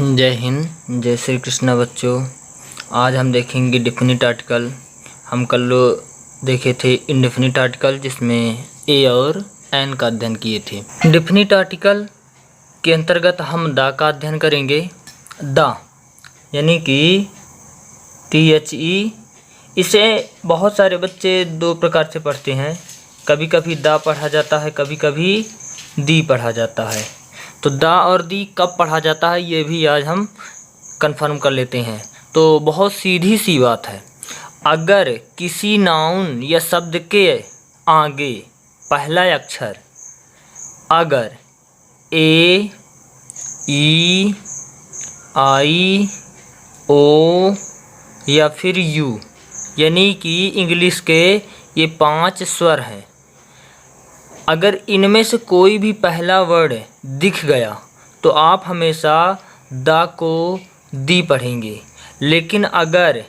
जय हिंद, जय श्री कृष्णा बच्चों। आज हम देखेंगे डिफिनिट आर्टिकल। हम कल देखे थे इनडेफिनिट आर्टिकल जिसमें ए और एन का अध्ययन किए थे। डिफिनिट आर्टिकल के अंतर्गत हम दा का अध्ययन करेंगे। दा यानी कि THE। इसे बहुत सारे बच्चे दो प्रकार से पढ़ते हैं। कभी कभी दा पढ़ा जाता है, कभी कभी दी पढ़ा जाता है। तो दा और दी कब पढ़ा जाता है ये भी आज हम कंफर्म कर लेते हैं। तो बहुत सीधी सी बात है, अगर किसी नाउन या शब्द के आगे पहला अक्षर अगर A, E, I, O या फिर U यानी कि इंग्लिश के ये 5 स्वर हैं, अगर इनमें से कोई भी पहला वर्ड दिख गया तो आप हमेशा दा को दी पढ़ेंगे। लेकिन अगर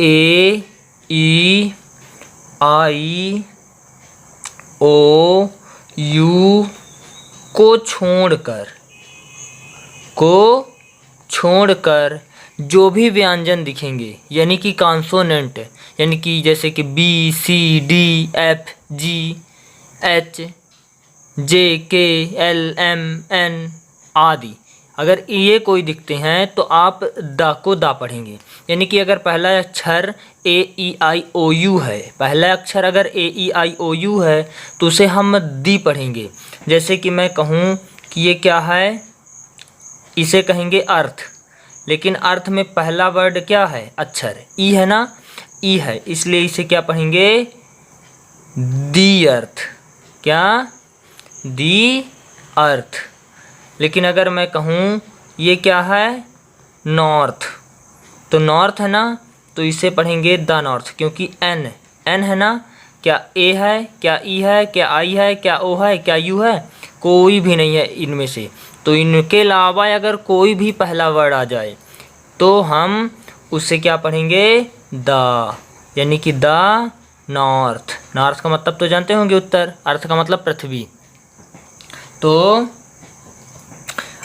A, E, I, O, U को छोड़कर जो भी व्यंजन दिखेंगे यानी कि कॉन्सोनेंट यानी कि जैसे कि B, C, D, F, G, H, J, K, L, M, N आदि, अगर ये कोई दिखते हैं तो आप दा को दा पढ़ेंगे। यानी कि अगर पहला अक्षर AEIOU है, पहला अक्षर अगर AEIOU है तो उसे हम दी पढ़ेंगे। जैसे कि मैं कहूँ कि ये क्या है, इसे कहेंगे अर्थ, लेकिन अर्थ में पहला वर्ड क्या है, अक्षर ई है ना, ई है, इसलिए इसे क्या पढ़ेंगे, दी अर्थ। क्या, दी अर्थ। लेकिन अगर मैं कहूँ ये क्या है, नॉर्थ, तो नॉर्थ है ना, तो इसे पढ़ेंगे द नॉर्थ, क्योंकि एन है ना, क्या ए है, क्या ई है, क्या आई है, क्या ओ है, क्या यू है, कोई भी नहीं है इनमें से। तो इनके अलावा अगर कोई भी पहला वर्ड आ जाए तो हम उससे क्या पढ़ेंगे, द, यानी कि द नॉर्थ। नॉर्थ का मतलब तो जानते होंगे उत्तर, अर्थ का मतलब पृथ्वी। तो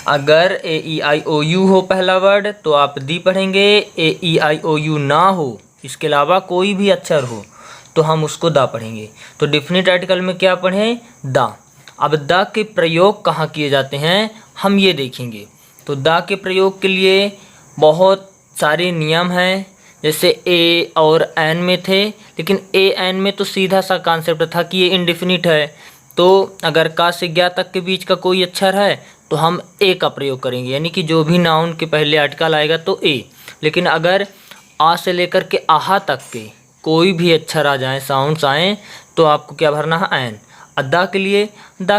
अगर AEIOU हो पहला वर्ड तो आप दी पढ़ेंगे, AEIOU ना हो, इसके अलावा कोई भी अक्षर हो तो हम उसको दा पढ़ेंगे। तो डिफिनिट आर्टिकल में क्या पढ़ें, दा। अब दा के प्रयोग कहाँ किए जाते हैं हम ये देखेंगे। तो दा के प्रयोग के लिए बहुत सारे नियम हैं, जैसे ए और एन में थे, लेकिन ए एन में तो सीधा सा कॉन्सेप्ट था कि ये इनडिफिनिट है। तो अगर का से ज्ञा तक के बीच का कोई अक्षर है तो हम ए का प्रयोग करेंगे, यानी कि जो भी नाउन के पहले आर्टिकल आएगा तो ए। लेकिन अगर आ से लेकर के आहा तक के कोई भी अक्षर आ जाए, साउंड्स आएँ, तो आपको क्या भरना है, एन। दा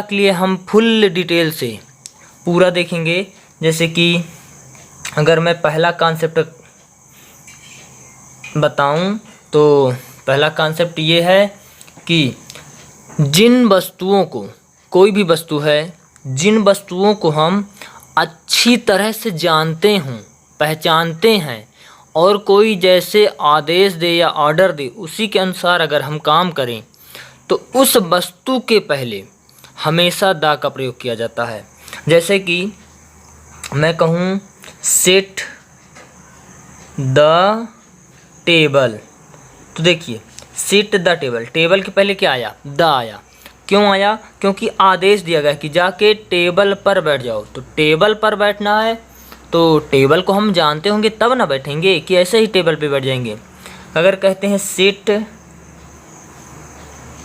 के लिए हम फुल डिटेल से पूरा देखेंगे। जैसे कि अगर मैं पहला कॉन्सेप्ट बताऊं तो पहला कॉन्सेप्ट ये है कि जिन वस्तुओं को, कोई भी वस्तु है, जिन वस्तुओं को हम अच्छी तरह से जानते हों, पहचानते हैं, और कोई जैसे आदेश दे या ऑर्डर दे उसी के अनुसार अगर हम काम करें तो उस वस्तु के पहले हमेशा दा का प्रयोग किया जाता है। जैसे कि मैं कहूँ सेट द टेबल, तो देखिए सिट द टेबल, टेबल के पहले क्या आया, द आया। क्यों आया, क्योंकि आदेश दिया गया कि जाके टेबल पर बैठ जाओ। तो टेबल पर बैठना है तो टेबल को हम जानते होंगे तब ना बैठेंगे कि ऐसे ही टेबल पे बैठ जाएंगे। अगर कहते हैं सिट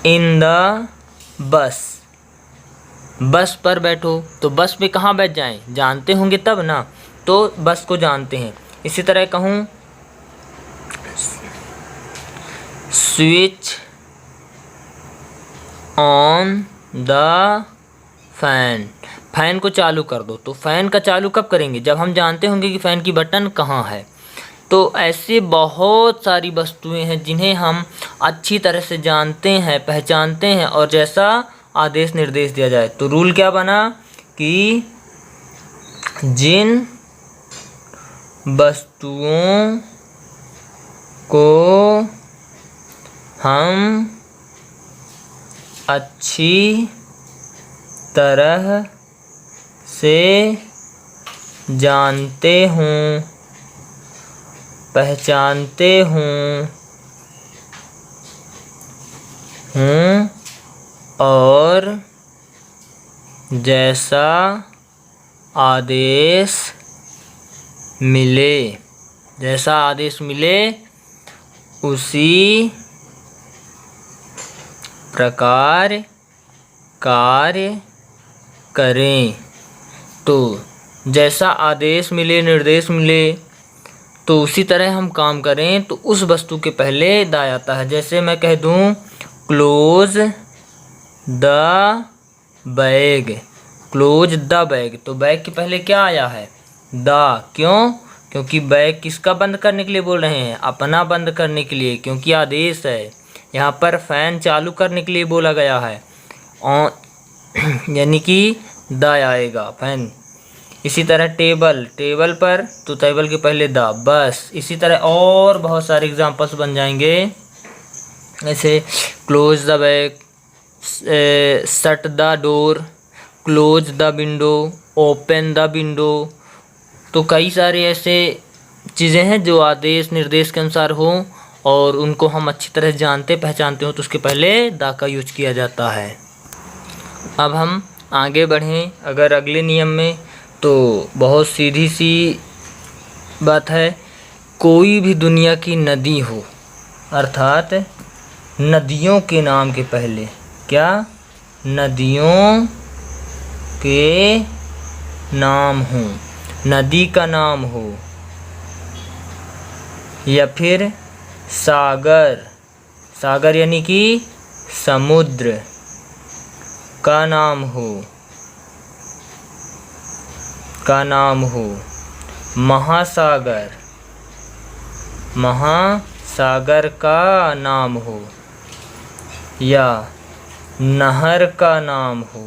इन द बस, बस पर बैठो, तो बस में कहाँ बैठ जाएं, जानते होंगे तब ना, तो बस को जानते हैं। इसी तरह कहूँ switch on the fan, fan को चालू कर दो, तो फैन का चालू कब करेंगे, जब हम जानते होंगे कि फ़ैन की बटन कहाँ है। तो ऐसे बहुत सारी वस्तुएं हैं जिन्हें हम अच्छी तरह से जानते हैं, पहचानते हैं, और जैसा आदेश निर्देश दिया जाए। तो रूल क्या बना कि जिन वस्तुओं को हम अच्छी तरह से जानते हूँ, पहचानते हूँ और जैसा आदेश मिले, जैसा आदेश मिले उसी प्रकार कार्य करें। तो जैसा आदेश मिले, निर्देश मिले, तो उसी तरह हम काम करें, तो उस वस्तु के पहले द आता है। जैसे मैं कह दूँ close the bag, close the bag, तो बैग के पहले क्या आया है? द। क्यों? क्योंकि बैग किसका बंद करने के लिए बोल रहे हैं? अपना बंद करने के लिए, क्योंकि आदेश है। यहाँ पर फैन चालू करने के लिए बोला गया है, यानी कि द आएगा, फैन। इसी तरह टेबल, टेबल पर, तो टेबल के पहले द, बस। इसी तरह और बहुत सारे एग्जांपल्स बन जाएंगे, ऐसे close the bag, shut the door, close the window, open the window. तो कई सारे ऐसे चीज़ें हैं जो आदेश निर्देश के अनुसार हो और उनको हम अच्छी तरह जानते पहचानते हो, तो उसके पहले द का यूज किया जाता है। अब हम आगे बढ़ें अगर अगले नियम में, तो बहुत सीधी सी बात है। कोई भी दुनिया की नदी हो, अर्थात नदियों के नाम के पहले, क्या? नदियों के नाम हो, नदी का नाम हो, या फिर सागर, सागर यानी कि समुद्र का नाम हो, का नाम हो, महासागर, महासागर का नाम हो, या नहर का नाम हो,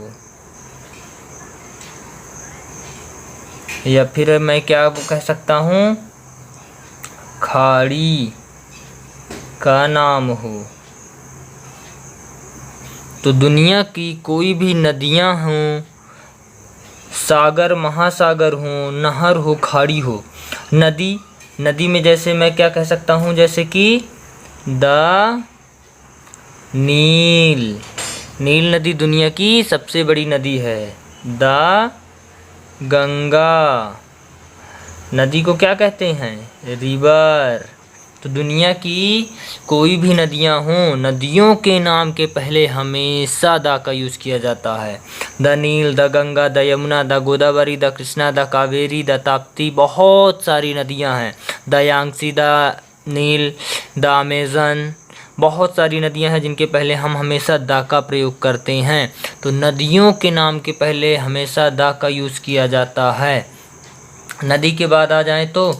या फिर मैं क्या कह सकता हूँ, खाड़ी का नाम हो। तो दुनिया की कोई भी नदियाँ हों, सागर महासागर हो, नहर हो, खाड़ी हो। नदी, नदी में जैसे मैं क्या कह सकता हूँ, जैसे कि द नील, नील नदी दुनिया की सबसे बड़ी नदी है। द गंगा, नदी को क्या कहते हैं? रिवर। तो दुनिया की कोई भी नदियाँ हों, नदियों के नाम के पहले हमेशा द का यूज़ किया जाता है। The Nile, the Ganga, the Yamuna, the Godavari, the Krishna, the Kaveri, the Tapti, बहुत सारी नदियाँ हैं। The Yangtze, the Nile, the Amazon, बहुत सारी नदियाँ हैं जिनके पहले हम हमेशा द का प्रयोग करते हैं। तो नदियों के नाम के पहले हमेशा द का यूज़ किया जाता है। नदी के बाद आ जाएं तो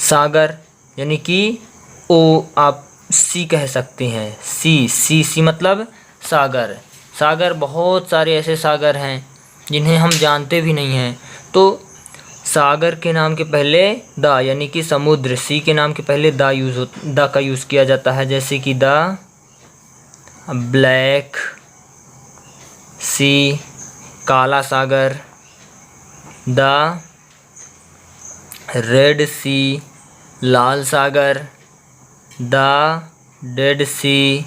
सागर, यानी कि ओ आप सी कह सकते हैं। सी मतलब सागर। सागर, बहुत सारे ऐसे सागर हैं जिन्हें हम जानते भी नहीं हैं। तो सागर के नाम के पहले द, यानी कि समुद्र, सी के नाम के पहले द का यूज़ किया जाता है। जैसे कि द ब्लैक सी, काला सागर, द रेड सी, लाल सागर, द डेड सी,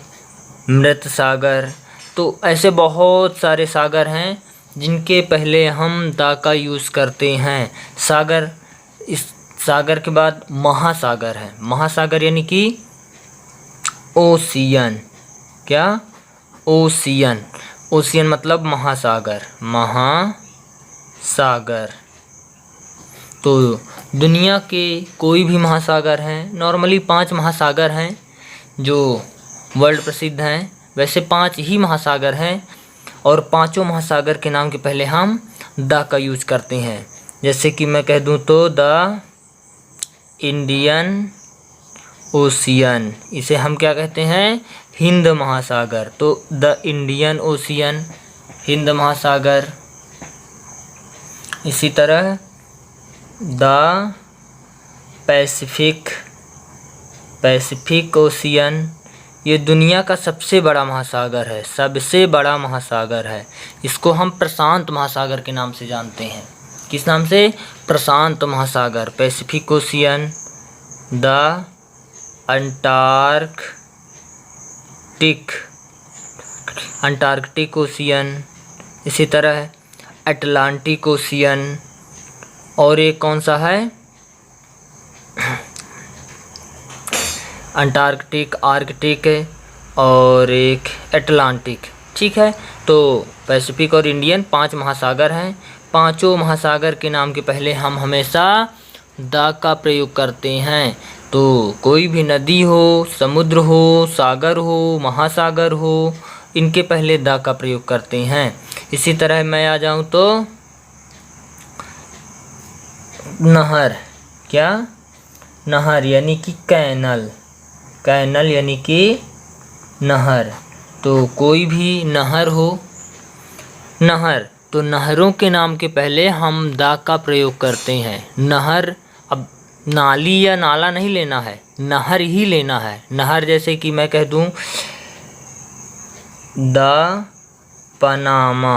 मृत सागर। तो ऐसे बहुत सारे सागर हैं जिनके पहले हम द का यूज़ करते हैं। सागर, इस सागर के बाद महासागर है। महासागर यानी कि ओशियन, क्या? ओशियन, ओशियन मतलब महासागर, महासागर। तो दुनिया के कोई भी महासागर हैं, नॉर्मली 5 महासागर हैं जो वर्ल्ड प्रसिद्ध हैं। वैसे 5 ही महासागर हैं और पांचों महासागर के नाम के पहले हम द का यूज़ करते हैं। जैसे कि मैं कह दूं तो द इंडियन ओशियन, इसे हम क्या कहते हैं? हिंद महासागर। तो द इंडियन ओशियन, हिंद महासागर। इसी तरह द पैसिफिक ओशियन, ये दुनिया का सबसे बड़ा महासागर है, सबसे बड़ा महासागर है। इसको हम प्रशांत महासागर के नाम से जानते हैं। किस नाम से? प्रशांत महासागर, Pacific ocean, the Antarctic ocean, इसी तरह अटलांटिक ओशियन, और एक कौन सा है? अंटार्कटिक, आर्कटिक और एक अटलांटिक। ठीक है, तो पैसिफिक और इंडियन 5 महासागर हैं। पांचों महासागर के नाम के पहले हम हमेशा द का प्रयोग करते हैं। तो कोई भी नदी हो, समुद्र हो, सागर हो, महासागर हो, इनके पहले द का प्रयोग करते हैं। इसी तरह मैं आ जाऊं तो नहर, क्या? नहर यानी कि कैनल, कैनल यानी कि नहर। तो कोई भी नहर हो, नहर, तो नहरों के नाम के पहले हम द का प्रयोग करते हैं। नहर, अब नाली या नाला नहीं लेना है, नहर ही लेना है। नहर जैसे कि मैं कह दूं द पनामा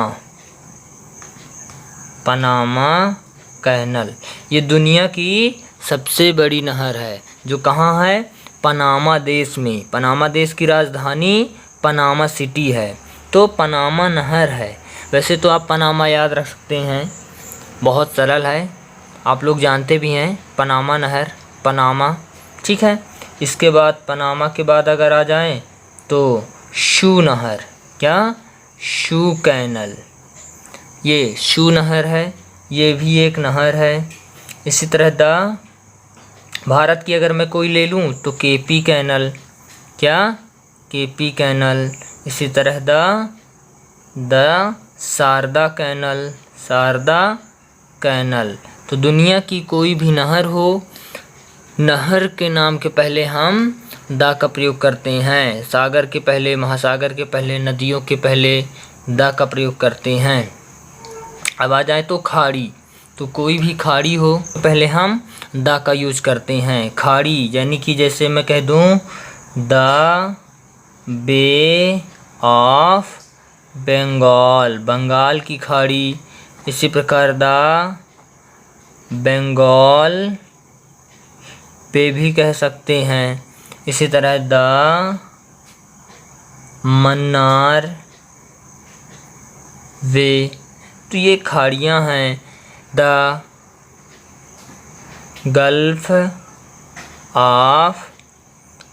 कैनल, ये दुनिया की सबसे बड़ी नहर है, जो कहाँ है? पनामा देश में। पनामा देश की राजधानी पनामा सिटी है, तो पनामा नहर है। वैसे तो आप पनामा याद रख सकते हैं, बहुत सरल है, आप लोग जानते भी हैं, पनामा नहर, पनामा। ठीक है, इसके बाद पनामा के बाद अगर आ जाएं तो शू नहर, क्या? शू कैनल, ये शू नहर है, ये भी एक नहर है। इसी तरह भारत की अगर मैं कोई ले लूँ तो केपी कैनल, क्या? KP canal. इसी तरह the Sharda canal, Sharda canal. तो दुनिया की कोई भी नहर हो, नहर के नाम के पहले हम द का प्रयोग करते हैं। सागर के पहले, महासागर के पहले, नदियों के पहले द का प्रयोग करते हैं। अब आ जाए तो खाड़ी, तो कोई भी खाड़ी हो तो पहले हम द का यूज करते हैं। खाड़ी यानी कि जैसे मैं कह दूं the Bay of Bengal, Bengal की खाड़ी। इसी प्रकार द बंगाल पे भी कह सकते हैं। इसी तरह द मन्नार वे, तो ये खाड़ियाँ हैं। द गल्फ ऑफ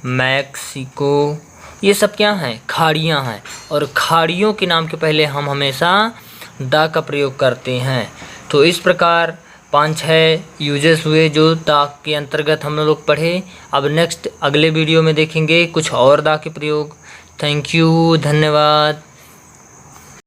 मैक्सिको, ये सब क्या हैं? खाड़ियाँ हैं। और खाड़ियों के नाम के पहले हम हमेशा द का प्रयोग करते हैं। तो इस प्रकार 5-6 यूजेस हुए जो द के अंतर्गत हम लोग पढ़े। अब नेक्स्ट अगले वीडियो में देखेंगे कुछ और द के प्रयोग। थैंक यू, धन्यवाद।